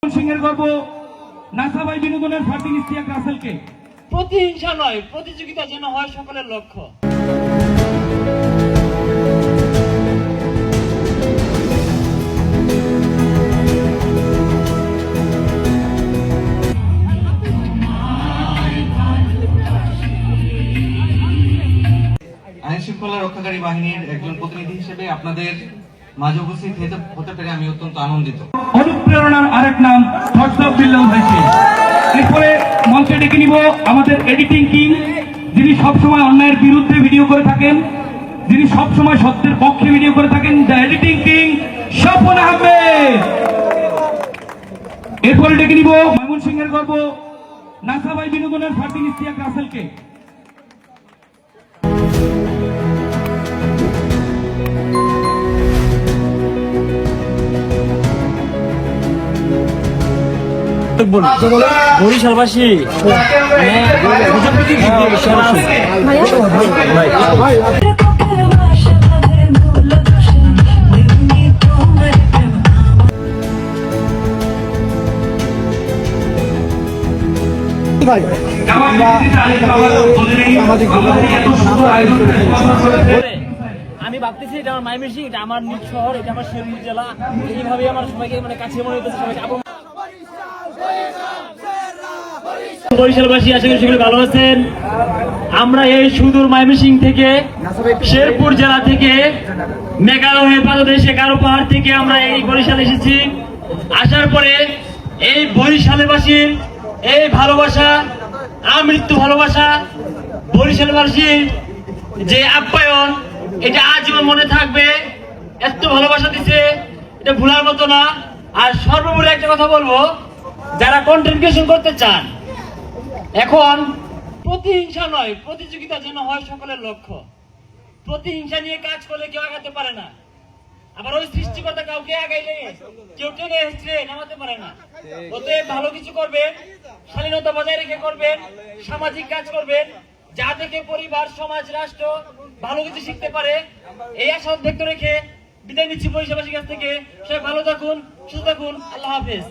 সিংহের গর্ব নাসাবাই বিনোদনের ফারদিন ইশতিয়াক রাসেলকে। প্রতিহিংসা নয়, প্রতিযোগিতা যেন হয় সকলের লক্ষ্য। আইন শৃঙ্খলা রক্ষাকারী বাহিনীর একজন প্রতিনিধি হিসেবে আপনাদের মাঝে উপস্থিত হতে পেরে আমি অত্যন্ত আনন্দিত। অনুপ্রেরণার আরেক নাম হজরত বিল্লাল ভাইকে। এরপরে মঞ্চে ডেকে নিব আমাদের এডিটিং কিং, যিনি সবসময় অন্যায়ের বিরুদ্ধে ভিডিও করে থাকেন, যিনি সবসময় সত্যের পক্ষে ভিডিও করে থাকেন, the editing king Swapan Ahmed. এরপরে ডেকে নিব ময়মনসিংহের গর্ব নাসাবাই বিনোদনের ফারদিন ইশতিয়াক রাসেলকে। বরিশালবাসী আমি ভাবতেছি এটা আমার ময়মনসিংহ, এটা আমার নিজ শহর, এটা আমার শেরপুর জেলা। এইভাবে আমার সবাইকে কাছে মনে হইতেছে। সবাইকে বরিশালবাসী আশা করি সকলে ভালো আছেন। আমরা এই সুদূর ময়মনসিংহ থেকে, শেরপুর জেলা থেকে, মেঘালয়ের পাদদেশে গারো পাহাড় থেকে আমরা এই বরিশাল এসেছি। আসার পরে এই বরিশালবাসীর এই ভালোবাসা, আমৃত্যু ভালোবাসা, বরিশালবাসীর যে আপ্যায়ন, এটা আজীবন মনে থাকবে। এত ভালোবাসা দিচ্ছে, এটা ভুলার মতো না। আর সর্বোপরি একটা কথা বলবো, যারা কন্টেন্ট ক্রিয়েশন করতে চান, এখন প্রতিহিংসা নয়, প্রতিযোগিতা যেন হয় সকলের লক্ষ্য। প্রতিহিংসা নিয়ে কাজ করলে কেউ আগাতে পারে না। আবার ওই সৃষ্টিকর্তা কাউকে আগাইলে কেউ টেনে হেঁচড়ে নামাতে পারে না। অতএব ভালো কিছু করবেন, শালীনতা বজায় রেখে করবেন, সামাজিক কাজ করবেন, যা থেকে পরিবার, সমাজ, রাষ্ট্র ভালো কিছু শিখতে পারে। এই আশা ব্যক্ত রেখে বিদায় নিচ্ছি বরিশালবাসীর কাছ থেকে। সবাই ভালো থাকুন, সুস্থ থাকুন। আল্লাহ হাফেজ।